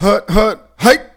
Hike.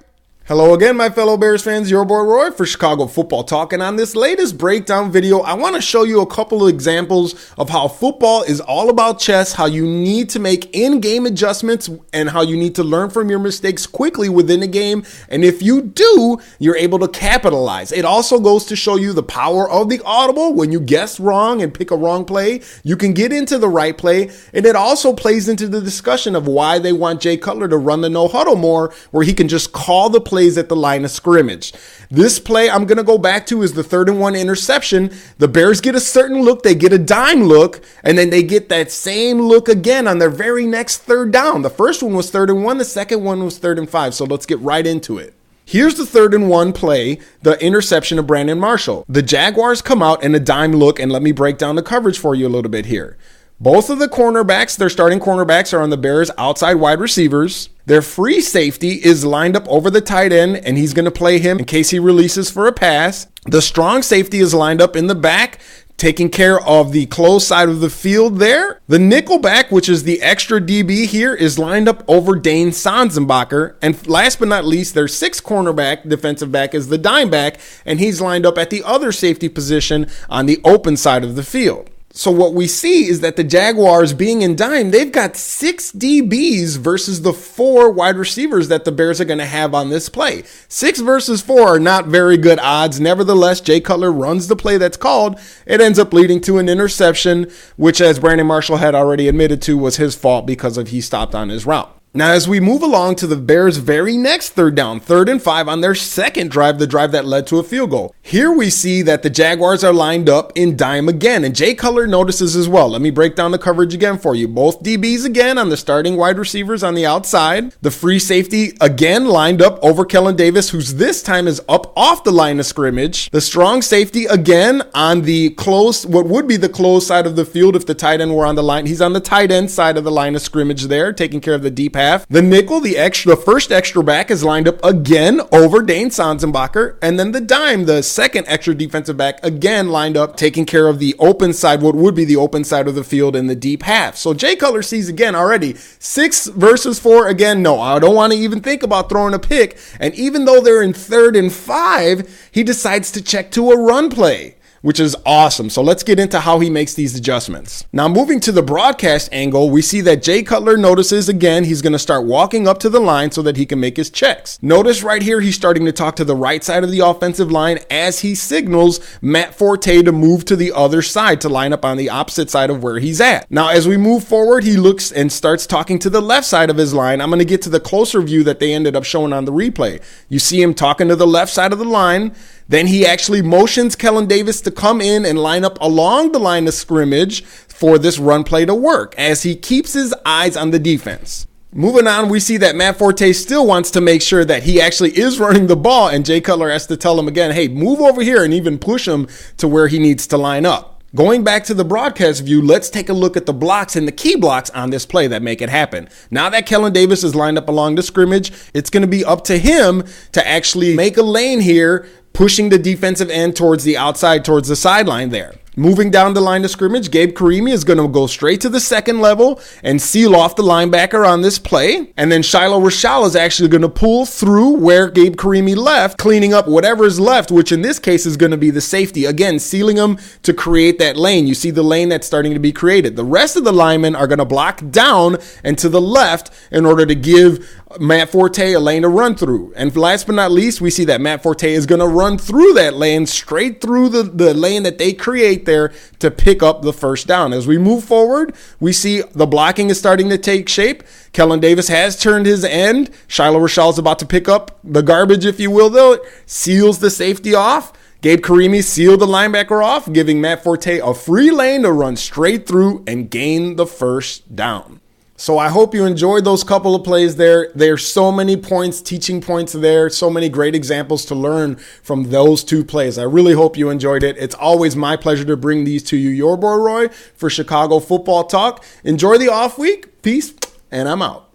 Hello again, my fellow Bears fans. Your boy Roy for Chicago Football Talk. And on this latest breakdown video, I want to show you a couple of examples of how football is all about chess, how you need to make in-game adjustments, and how you need to learn from your mistakes quickly within the game. And if you do, you're able to capitalize. It also goes to show you the power of the audible. When you guess wrong and pick a wrong play, you can get into the right play. And it also plays into the discussion of why they want Jay Cutler to run the no huddle more, where he can just call the plays at the line of scrimmage. This play I'm going to go back to is the 3rd and 1 interception. The Bears get a certain look, they get a dime look, and then they get that same look again on their very next 3rd down. The first one was 3rd and 1, the second one was 3rd and 5. So let's get right into it. Here's the 3rd and 1 play, the interception of Brandon Marshall. The Jaguars come out in a dime look, and let me break down the coverage for you a little bit here. Both of the cornerbacks, their starting cornerbacks, are on the Bears' outside wide receivers. Their free safety is lined up over the tight end, and he's going to play him in case he releases for a pass. The strong safety is lined up in the back, taking care of the close side of the field there. The nickel back, which is the extra DB here, is lined up over Dane Sanzenbacher. And last but not least, their 6th cornerback, defensive back, is the dime back, and he's lined up at the other safety position on the open side of the field. So what we see is that the Jaguars, being in dime, they've got 6 DBs versus the 4 wide receivers that the Bears are going to have on this play. 6 versus 4 are not very good odds. Nevertheless, Jay Cutler runs the play that's called. It ends up leading to an interception, which, as Brandon Marshall had already admitted to, was his fault because of he stopped on his route. Now, as we move along to the Bears' very next 3rd down, 3rd and 5 on their second drive, the drive that led to a field goal. Here we see that the Jaguars are lined up in dime again, and Jay Cutler notices as well. Let me break down the coverage again for you. Both DBs again on the starting wide receivers on the outside. The free safety again lined up over Kellen Davis, who's this time is up off the line of scrimmage. The strong safety again on the close, what would be the close side of the field if the tight end were on the line. He's on the tight end side of the line of scrimmage there, taking care of the deep half. The nickel, the first extra back, is lined up again over Dane Sanzenbacher, and then the dime, the second extra defensive back, again lined up, taking care of the open side, what would be the open side of the field in the deep half. So Jay Cutler sees again already 6 versus 4 again. No, I don't want to even think about throwing a pick. And even though they're in 3rd and 5, he decides to check to a run play, which is awesome. So let's get into how he makes these adjustments. Now, moving to the broadcast angle, we see that Jay Cutler notices again, he's going to start walking up to the line so that he can make his checks. Notice right here, he's starting to talk to the right side of the offensive line as he signals Matt Forte to move to the other side to line up on the opposite side of where he's at. Now, as we move forward, he looks and starts talking to the left side of his line. I'm going to get to the closer view that they ended up showing on the replay. You see him talking to the left side of the line. Then he actually motions Kellen Davis to come in and line up along the line of scrimmage for this run play to work as he keeps his eyes on the defense. Moving on, we see that Matt Forte still wants to make sure that he actually is running the ball, and Jay Cutler has to tell him again, hey, move over here, and even push him to where he needs to line up. Going back to the broadcast view, let's take a look at the blocks and the key blocks on this play that make it happen. Now that Kellen Davis is lined up along the scrimmage, it's going to be up to him to actually make a lane here, pushing the defensive end towards the outside, towards the sideline there. Moving down the line of scrimmage, Gabe Karimi is going to go straight to the second level and seal off the linebacker on this play. And then Shiloh Rashal is actually going to pull through where Gabe Karimi left, cleaning up whatever is left, which in this case is going to be the safety. Again, sealing them to create that lane. You see the lane that's starting to be created. The rest of the linemen are going to block down and to the left in order to give Matt Forte a lane to run through. And last but not least, we see that Matt Forte is going to run through that lane, straight through the lane that they create there to pick up the first down. As we move forward, we see the blocking is starting to take shape. Kellen Davis has turned his end. Shiloh Rashal is about to pick up the garbage, if you will, though. Seals the safety off. Gabe Karimi sealed the linebacker off, giving Matt Forte a free lane to run straight through and gain the first down. So I hope you enjoyed those couple of plays there. There's so many points, teaching points there, so many great examples to learn from those 2 plays. I really hope you enjoyed it. It's always my pleasure to bring these to you. Your boy Roy for Chicago Football Talk. Enjoy the off week. Peace, and I'm out.